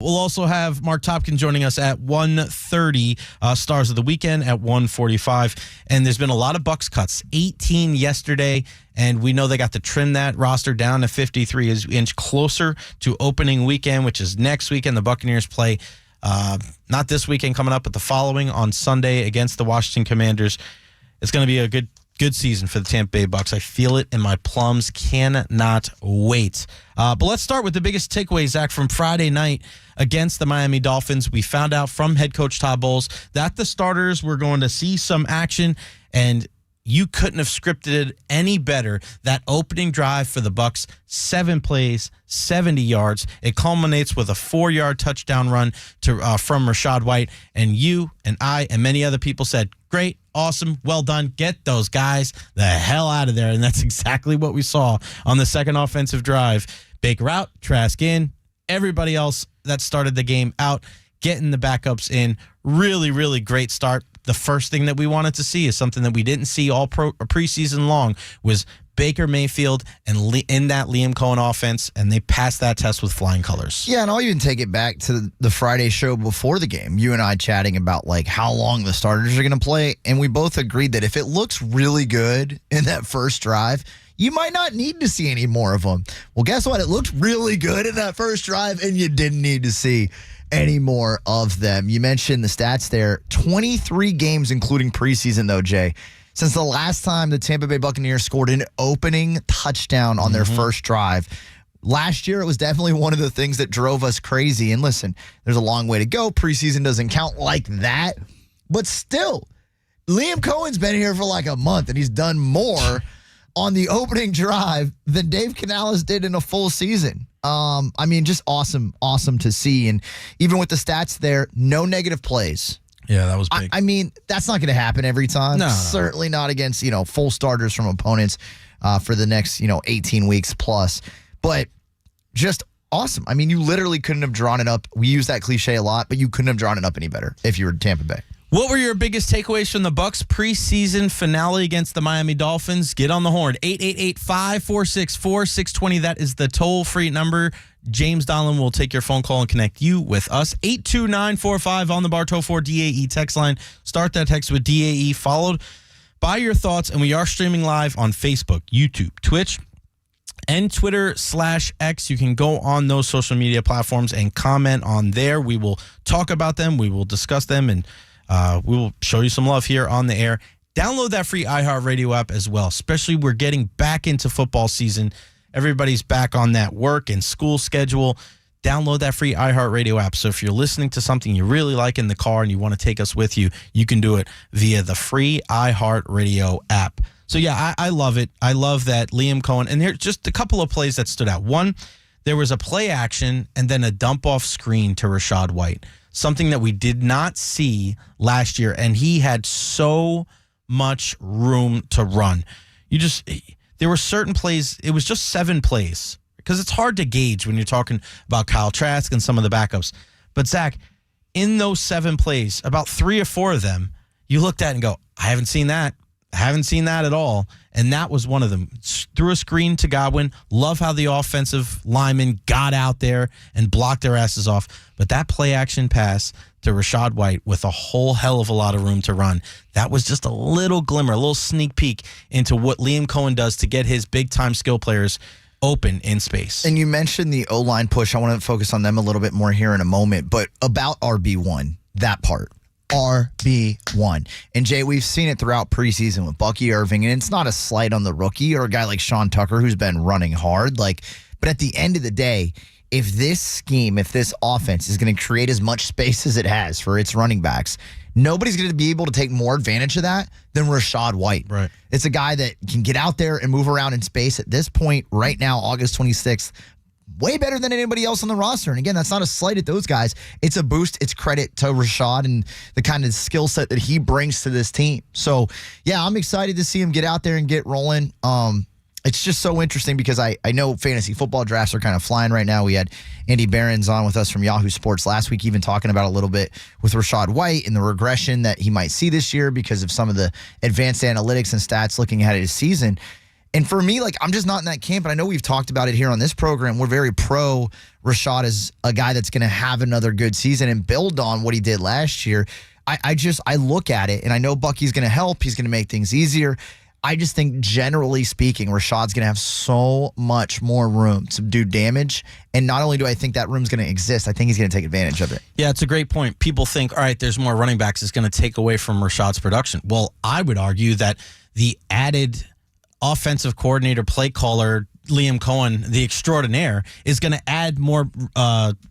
We'll also have Mark Topkin joining us at 1:30, Stars of the Weekend at 1:45. And there's been a lot of Bucs cuts, 18 yesterday, and we know they got to trim that roster down to 53 as we inch closer to opening weekend, which is next weekend. The Buccaneers play not this weekend coming up, but the following on Sunday against the Washington Commanders. It's going to be a good season for the Tampa Bay Bucs. I feel it in my plums. Cannot wait. But let's start with the biggest takeaway, Zach, from Friday night against the Miami Dolphins. We found out from head coach Todd Bowles that the starters were going to see some action, and you couldn't have scripted it any better. That opening drive for the Bucs, 7 plays, 70 yards. It culminates with a 4-yard touchdown run from Rachaad White. And you and I and many other people said, great, awesome, well done. Get those guys the hell out of there. And that's exactly what we saw on the second offensive drive. Baker out, Trask in, everybody else that started the game out, getting the backups in. Really, really great start. The first thing that we wanted to see is something that we didn't see all preseason long was Baker Mayfield and in that Liam Cohen offense, and they passed that test with flying colors. Yeah, and I'll even take it back to the Friday show before the game. You and I chatting about like how long the starters are going to play, and we both agreed that if it looks really good in that first drive, you might not need to see any more of them. Well, guess what? It looked really good in that first drive, and you didn't need to see any more of them. You mentioned the stats there. 23 games, including preseason, though, Jay, since the last time the Tampa Bay Buccaneers scored an opening touchdown on their first drive. Last year, it was definitely one of the things that drove us crazy. And listen, there's a long way to go. Preseason doesn't count like that. But still, Liam Cohen's been here for like a month, and he's done more on the opening drive than Dave Canales did in a full season. I mean, just awesome to see. And even with the stats there, no negative plays. Yeah, that was big. I mean, that's not going to happen every time. No. Certainly not against, full starters from opponents for the next, 18 weeks plus. But just awesome. I mean, you literally couldn't have drawn it up. We use that cliche a lot, but you couldn't have drawn it up any better if you were Tampa Bay. What were your biggest takeaways from the Bucs preseason finale against the Miami Dolphins? Get on the horn. 888-546-4620. That is the toll-free number. James Donlin will take your phone call and connect you with us. 82945 on the Bartow 4 DAE text line. Start that text with DAE, followed by your thoughts. And we are streaming live on Facebook, YouTube, Twitch, and Twitter/X. You can go on those social media platforms and comment on there. We will talk about them. We will discuss them, and we will show you some love here on the air. Download that free iHeartRadio app as well, especially we're getting back into football season. Everybody's back on that work and school schedule. Download that free iHeartRadio app. So if you're listening to something you really like in the car and you want to take us with you, you can do it via the free iHeartRadio app. So, yeah, I love it. I love that Liam Cohen. And here's just a couple of plays that stood out. One, there was a play action and then a dump-off screen to Rachaad White, something that we did not see last year, and he had so much room to run. There were certain plays, it was just 7 plays, because it's hard to gauge when you're talking about Kyle Trask and some of the backups. But, Zach, in those 7 plays, about 3 or 4 of them, you looked at and go, I haven't seen that. I haven't seen that at all. And that was one of them. Threw a screen to Godwin. Love how the offensive linemen got out there and blocked their asses off. But that play action pass to Rachaad White with a whole hell of a lot of room to run, that was just a little glimmer, a little sneak peek into what Liam Cohen does to get his big-time skill players open in space. And you mentioned the O-line push. I want to focus on them a little bit more here in a moment. But about RB1, that part. RB1. And Jay, we've seen it throughout preseason with Bucky Irving, and it's not a slight on the rookie or a guy like Sean Tucker who's been running hard. But at the end of the day, if this scheme, if this offense is going to create as much space as it has for its running backs, nobody's going to be able to take more advantage of that than Rachaad White. Right. It's a guy that can get out there and move around in space at this point right now, August 26th. Way better than anybody else on the roster. And again, that's not a slight at those guys. It's a boost. It's credit to Rachaad and the kind of skill set that he brings to this team. So, yeah, I'm excited to see him get out there and get rolling. It's just so interesting because I know fantasy football drafts are kind of flying right now. We had Andy Behrens on with us from Yahoo Sports last week, even talking about a little bit with Rachaad White and the regression that he might see this year because of some of the advanced analytics and stats looking ahead at his season. And for me, like, I'm just not in that camp. And I know we've talked about it here on this program. We're very pro Rashad as a guy that's going to have another good season and build on what he did last year. I look at it, and I know Bucky's going to help. He's going to make things easier. I just think, generally speaking, Rashad's going to have so much more room to do damage. And not only do I think that room's going to exist, I think he's going to take advantage of it. Yeah, it's a great point. People think, all right, there's more running backs. It's going to take away from Rashad's production. Well, I would argue that the added offensive coordinator, play caller, Liam Cohen, the extraordinaire, is going to add more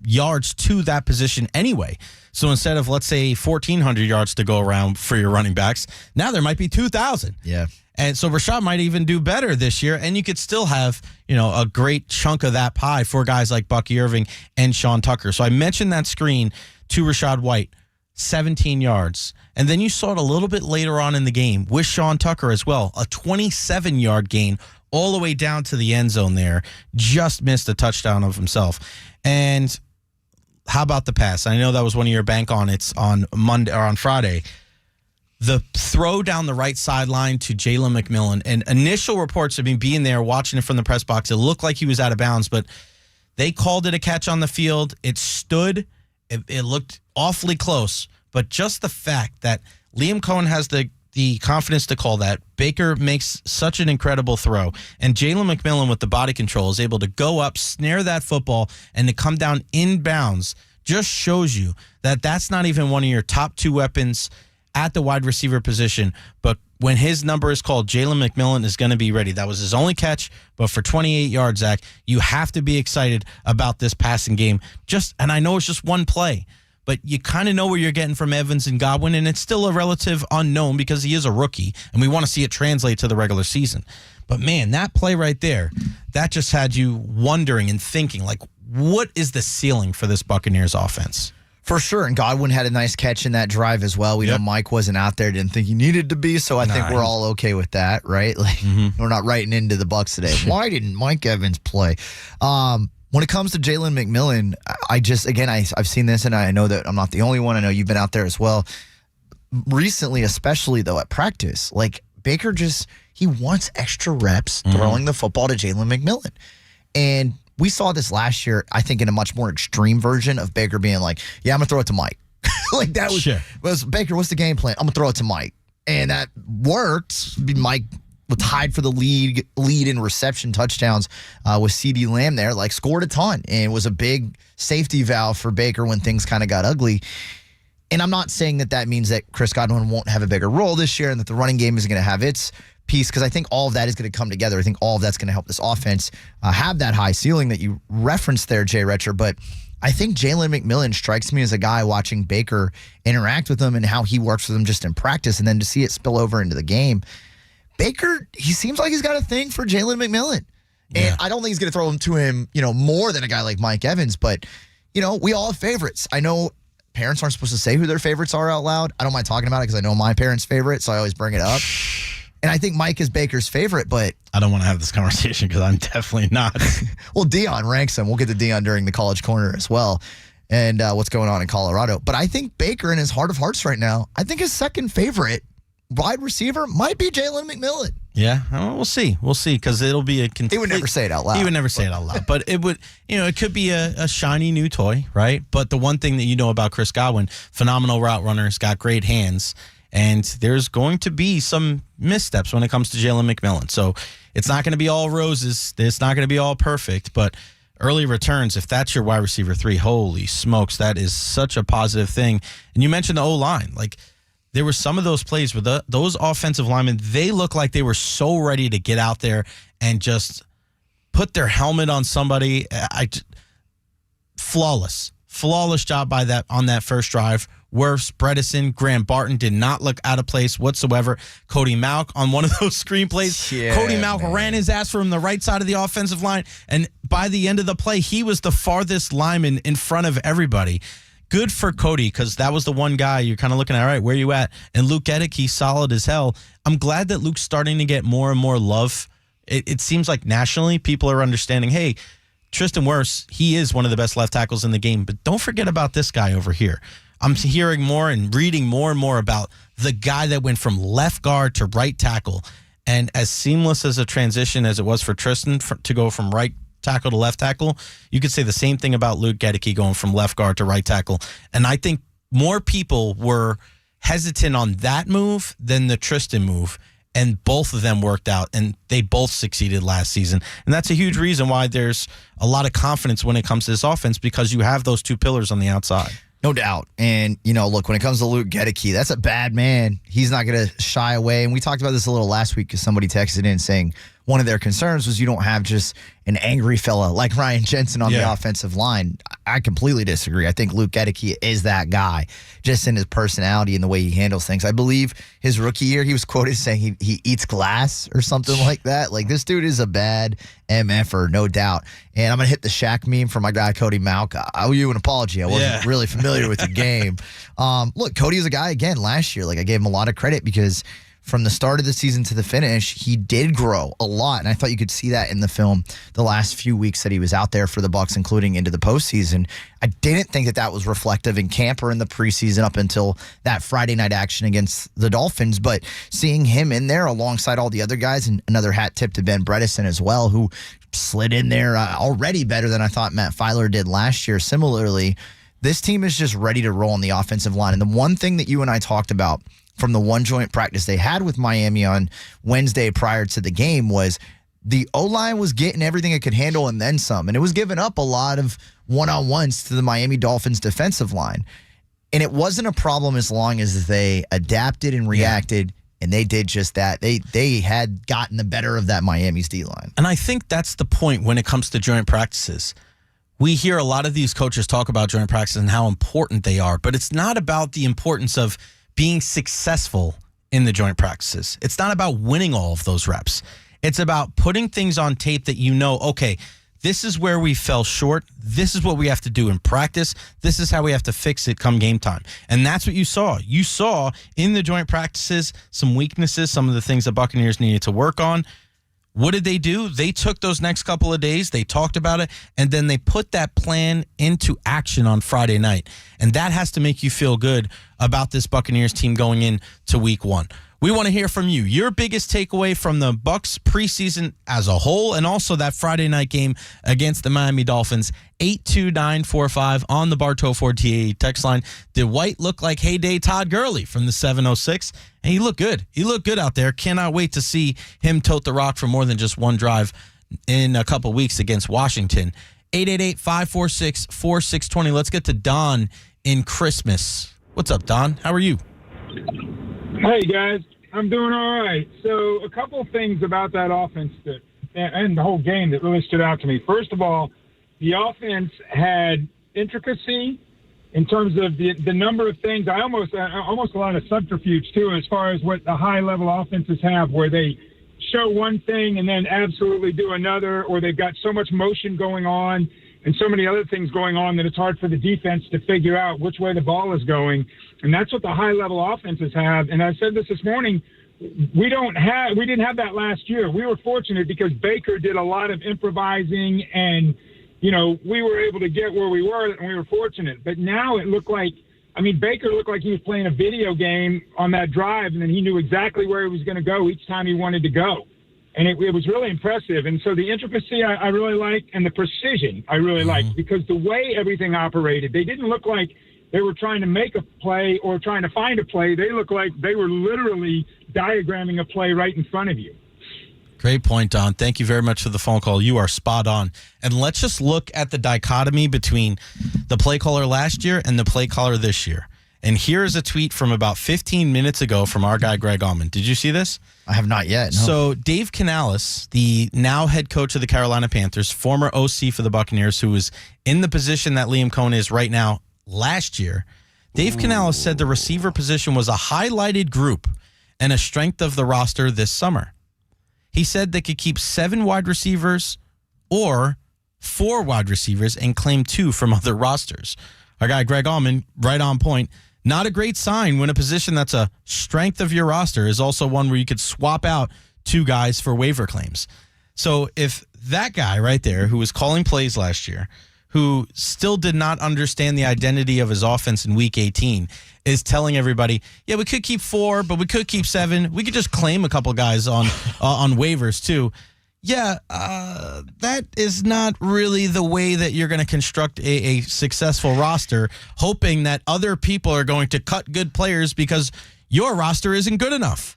yards to that position anyway. So instead of, let's say, 1,400 yards to go around for your running backs, now there might be 2,000. Yeah. And so Rashad might even do better this year, and you could still have, a great chunk of that pie for guys like Bucky Irving and Sean Tucker. So I mentioned that screen to Rachaad White, 17 yards. And then you saw it a little bit later on in the game with Sean Tucker as well, a 27-yard gain all the way down to the end zone there. Just missed a touchdown of himself. And how about the pass? I know that was one of your bank on it's on Monday or on Friday. The throw down the right sideline to Jalen McMillan, and initial reports of me being there watching it from the press box, it looked like he was out of bounds, but they called it a catch on the field. It stood. It looked awfully close, but just the fact that Liam Cohen has the confidence to call that, Baker makes such an incredible throw, and Jalen McMillan with the body control is able to go up, snare that football, and to come down inbounds, just shows you that that's not even one of your top two weapons at the wide receiver position. But when his number is called, Jalen McMillan is going to be ready. That was his only catch, but for 28 yards, Zach, you have to be excited about this passing game. And I know it's just one play, but you kind of know where you're getting from Evans and Godwin, and it's still a relative unknown because he is a rookie, and we want to see it translate to the regular season. But, man, that play right there, that just had you wondering and thinking, like, what is the ceiling for this Buccaneers offense? For sure, and Godwin had a nice catch in that drive as well. We know Mike wasn't out there, didn't think he needed to be, so I think we're all okay with that, right? Like, we're not writing into the Bucs today. Why didn't Mike Evans play? When it comes to Jalen McMillan, I've seen this, and I know that I'm not the only one. I know you've been out there as well. Recently, especially, though, at practice, like, Baker he wants extra reps throwing the football to Jalen McMillan. And we saw this last year, I think, in a much more extreme version of Baker being like, yeah, I'm going to throw it to Mike. Like, that was Baker, what's the game plan? I'm going to throw it to Mike. And that worked. Mike was tied for the lead in reception touchdowns with CeeDee Lamb there, like, scored a ton and was a big safety valve for Baker when things kind of got ugly. And I'm not saying that means that Chris Godwin won't have a bigger role this year and that the running game isn't going to have its piece, because I think all of that is going to come together. I think all of that's going to help this offense have that high ceiling that you referenced there, Jay Retcher. But I think Jalen McMillan strikes me as a guy watching Baker interact with him and how he works with him just in practice, and then to see it spill over into the game. Baker, he seems like he's got a thing for Jalen McMillan. And I don't think he's going to throw him to him, more than a guy like Mike Evans. But, we all have favorites. I know parents aren't supposed to say who their favorites are out loud. I don't mind talking about it because I know my parents' favorite, so I always bring it up. And I think Mike is Baker's favorite, but I don't want to have this conversation because I'm definitely not. Well, Dion ranks him. We'll get to Dion during the College Corner as well, and what's going on in Colorado. But I think Baker, in his heart of hearts right now, I think his second favorite wide receiver might be Jalen McMillan. Yeah, we'll see. We'll see, because it'll be a complete... He would never say it out loud. He would never say it out loud. But it would, it could be a shiny new toy, right? But the one thing that you know about Chris Godwin, phenomenal route runner, has got great hands. And there's going to be some missteps when it comes to Jalen McMillan. So it's not going to be all roses. It's not going to be all perfect. But early returns, if that's your wide receiver 3, holy smokes, that is such a positive thing. And you mentioned the O-line. Like, there were some of those plays where those offensive linemen, they look like they were so ready to get out there and just put their helmet on somebody. Flawless job on that first drive. Wirfs, Bredesen, Graham Barton did not look out of place whatsoever. Cody Mauch on one of those screenplays. Yeah, Cody Mauch ran his ass from the right side of the offensive line, and by the end of the play, he was the farthest lineman in front of everybody. Good for Cody, because that was the one guy you're kind of looking at, all right, where you at? And Luke Eddick, he's solid as hell. I'm glad that Luke's starting to get more and more love. It seems like nationally people are understanding, hey, Tristan Wirfs, he is one of the best left tackles in the game, but don't forget about this guy over here. I'm hearing more and reading more and more about the guy that went from left guard to right tackle. And as seamless as a transition as it was for Tristan to go from right tackle to left tackle, you could say the same thing about Luke Gedeke going from left guard to right tackle. And I think more people were hesitant on that move than the Tristan move. And both of them worked out, and they both succeeded last season. And that's a huge reason why there's a lot of confidence when it comes to this offense, because you have those two pillars on the outside. No doubt. And, look, when it comes to Luke Gedeke, that's a bad man. He's not going to shy away. And we talked about this a little last week because somebody texted in saying one of their concerns was you don't have just an angry fella like Ryan Jensen on the offensive line. I completely disagree. I think Luke Gedeke is that guy, just in his personality and the way he handles things. I believe his rookie year, he was quoted saying he eats glass or something like that. Like, this dude is a bad MFer, no doubt. And I'm going to hit the Shaq meme for my guy, Cody Malk. I owe you an apology. I wasn't really familiar with the game. Look, Cody is a guy, again, last year, like, I gave him a lot of credit because from the start of the season to the finish, he did grow a lot, and I thought you could see that in the film the last few weeks that he was out there for the Bucs, including into the postseason. I didn't think that was reflective in camp or in the preseason up until that Friday night action against the Dolphins, but seeing him in there alongside all the other guys, and another hat tip to Ben Bredesen as well, who slid in there already better than I thought Matt Filer did last year. Similarly, this team is just ready to roll on the offensive line, and the one thing that you and I talked about from the one joint practice they had with Miami on Wednesday prior to the game was the O-line was getting everything it could handle and then some. And it was giving up a lot of one-on-ones to the Miami Dolphins defensive line. And it wasn't a problem as long as they adapted and reacted, and they did just that. They had gotten the better of that Miami's D-line. And I think that's the point when it comes to joint practices. We hear a lot of these coaches talk about joint practices and how important they are, but it's not about the importance of being successful in the joint practices. It's not about winning all of those reps. It's about putting things on tape that okay, this is where we fell short. This is what we have to do in practice. This is how we have to fix it come game time. And that's what you saw. You saw in the joint practices some weaknesses, some of the things the Buccaneers needed to work on. What did they do? They took those next couple of days, they talked about it, and then they put that plan into action on Friday night. And that has to make you feel good about this Buccaneers team going into week one. We want to hear from you. Your biggest takeaway from the Bucs preseason as a whole, and also that Friday night game against the Miami Dolphins. 82945 on the Bartow Ford TAE text line. Did White look like heyday Todd Gurley from the 706? And he looked good. He looked good out there. Cannot wait to see him tote the rock for more than just one drive in a couple weeks against Washington. 888-546-4620. Let's get to Don in Christmas. What's up, Don? How are you? Hey, guys. I'm doing all right. So a couple of things about that offense and the whole game that really stood out to me. First of all, the offense had intricacy in terms of the number of things. Almost a lot of subterfuge, too, as far as what the high-level offenses have, where they show one thing and then absolutely do another, or they've got so much motion going on and so many other things going on that it's hard for the defense to figure out which way the ball is going. And that's what the high-level offenses have. And I said this morning, we didn't have that last year. We were fortunate because Baker did a lot of improvising, and we were able to get where we were, and we were fortunate. But now it looked like, Baker looked like he was playing a video game on that drive, and then he knew exactly where he was going to go each time he wanted to go. And it was really impressive. And so the intricacy I really liked, and the precision I really liked, because the way everything operated, they didn't look like they were trying to make a play or trying to find a play. They looked like they were literally diagramming a play right in front of you. Great point, Don. Thank you very much for the phone call. You are spot on. And let's just look at the dichotomy between the play caller last year and the play caller this year. And here is a tweet from about 15 minutes ago from our guy, Greg Allman. Did you see this? I have not yet. No. So Dave Canales, the now head coach of the Carolina Panthers, former OC for the Buccaneers, who is in the position that Liam Cohen is right now last year, Dave Canales said the receiver position was a highlighted group and a strength of the roster this summer. He said they could keep 7 wide receivers or 4 wide receivers and claim 2 from other rosters. Our guy, Greg Allman, right on point. Not a great sign when a position that's a strength of your roster is also one where you could swap out 2 guys for waiver claims. So if that guy right there who was calling plays last year, who still did not understand the identity of his offense in Week 18, is telling everybody, yeah, we could keep 4, but we could keep 7. We could just claim a couple guys on waivers too. Yeah, that is not really the way that you're going to construct a successful roster, hoping that other people are going to cut good players because your roster isn't good enough.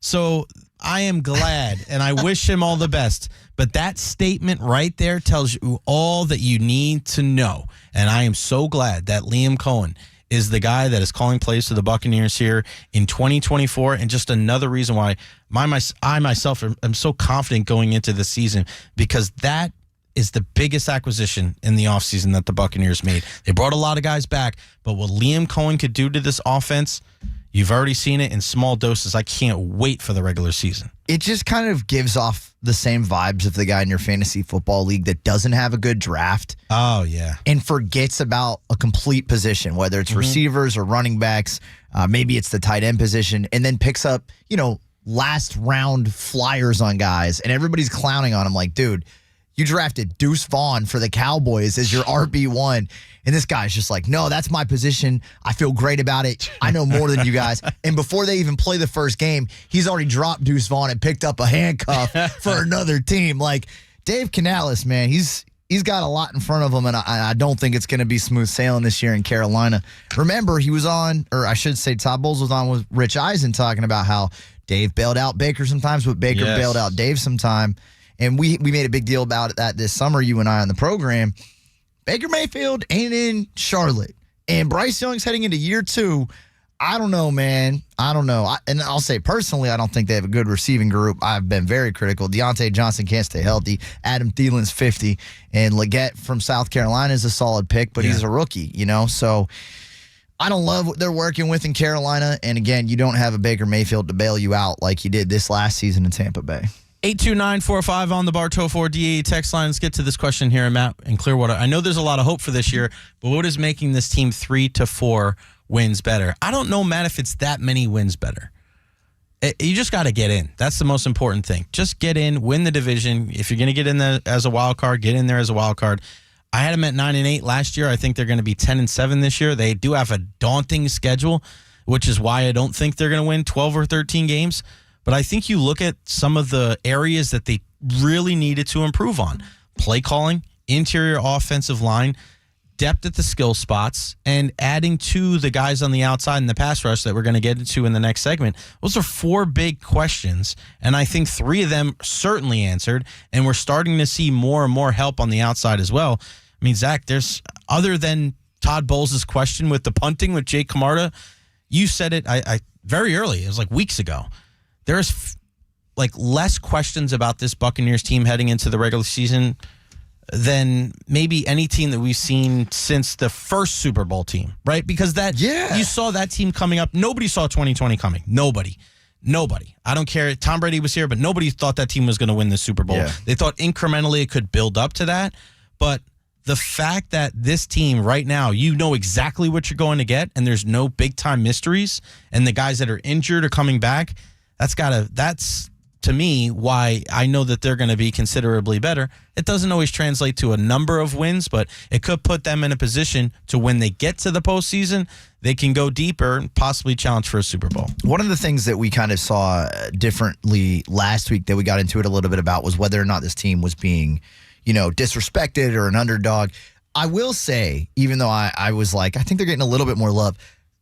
So I am glad, and I wish him all the best. But that statement right there tells you all that you need to know. And I am so glad that Liam Cohen is the guy that is calling plays to the Buccaneers here in 2024. And just another reason why I myself am so confident going into the season, because that is the biggest acquisition in the offseason that the Buccaneers made. They brought a lot of guys back, but what Liam Cohen could do to this offense, you've already seen it in small doses. I can't wait for the regular season. It just kind of gives off the same vibes of the guy in your fantasy football league that doesn't have a good draft. Oh, yeah. And forgets about a complete position, whether it's receivers or running backs. Maybe it's the tight end position, and then picks up, last round flyers on guys, and everybody's clowning on him like, dude, you drafted Deuce Vaughn for the Cowboys as your RB1. And this guy's just like, no, that's my position. I feel great about it. I know more than you guys. And before they even play the first game, he's already dropped Deuce Vaughn and picked up a handcuff for another team. Like, Dave Canales, man, he's got a lot in front of him, and I don't think it's going to be smooth sailing this year in Carolina. Remember, he was on, or I should say Todd Bowles was on with Rich Eisen talking about how Dave bailed out Baker sometimes, but Baker bailed out Dave sometime. And we made a big deal about that this summer, you and I on the program. Baker Mayfield ain't in Charlotte. And Bryce Young's heading into year 2. I don't know, man. I don't know. And I'll say personally, I don't think they have a good receiving group. I've been very critical. Deontay Johnson can't stay healthy. Adam Thielen's 50. And Leggett from South Carolina is a solid pick, but he's a rookie, So I don't love what they're working with in Carolina. And again, you don't have a Baker Mayfield to bail you out like you did this last season in Tampa Bay. 82945 on the Bartow 4DAE text line. Let's get to this question here, Matt, in Clearwater. I know there's a lot of hope for this year, but what is making this team 3 to 4 wins better? I don't know, Matt, if it's that many wins better. You just got to get in. That's the most important thing. Just get in, win the division. If you're going to get in there as a wild card, get in there as a wild card. I had them at 9-8 last year. I think they're going to be 10-7 this year. They do have a daunting schedule, which is why I don't think they're going to win 12 or 13 games. But I think you look at some of the areas that they really needed to improve on. Play calling, interior offensive line, depth at the skill spots, and adding to the guys on the outside in the pass rush that we're going to get into in the next segment. Those are 4 big questions, and I think 3 of them certainly answered, and we're starting to see more and more help on the outside as well. I mean, Zach, there's other than Todd Bowles' question with the punting with Jake Camarda, you said it I very early. It was like weeks ago. There's less questions about this Buccaneers team heading into the regular season than maybe any team that we've seen since the first Super Bowl team, right? Because you saw that team coming up. Nobody saw 2020 coming. Nobody. I don't care. Tom Brady was here, but nobody thought that team was going to win the Super Bowl. Yeah. They thought incrementally it could build up to that. But the fact that this team right now, you know exactly what you're going to get, and there's no big-time mysteries, and the guys that are injured are coming back, that's to me why I know that they're going to be considerably better. It doesn't always translate to a number of wins, but it could put them in a position to when they get to the postseason, they can go deeper and possibly challenge for a Super Bowl. One of the things that we kind of saw differently last week that we got into it a little bit about was whether or not this team was being, disrespected or an underdog. I will say, even though I was like, I think they're getting a little bit more love,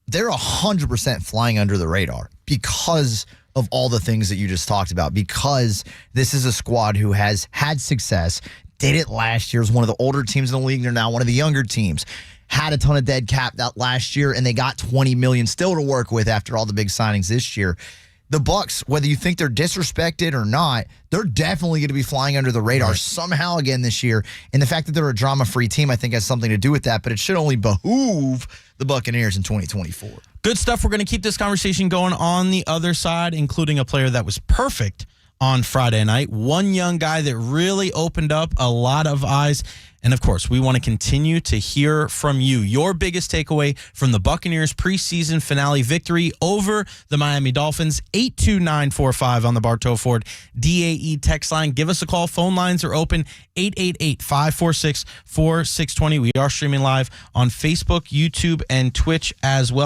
they're 100% flying under the radar because of all the things that you just talked about, because this is a squad who has had success, did it last year, was one of the older teams in the league. They're now one of the younger teams. Had a ton of dead cap that last year, and they got $20 million still to work with after all the big signings this year. The Bucs, whether you think they're disrespected or not, they're definitely going to be flying under the radar somehow again this year. And the fact that they're a drama-free team, I think, has something to do with that. But it should only behoove the Buccaneers in 2024. Good stuff. We're going to keep this conversation going on the other side, including a player that was perfect on Friday night. One young guy that really opened up a lot of eyes. And, of course, we want to continue to hear from you. Your biggest takeaway from the Buccaneers preseason finale victory over the Miami Dolphins, 82945 on the Bartow Ford DAE text line. Give us a call. Phone lines are open, 888-546-4620. We are streaming live on Facebook, YouTube, and Twitch as well.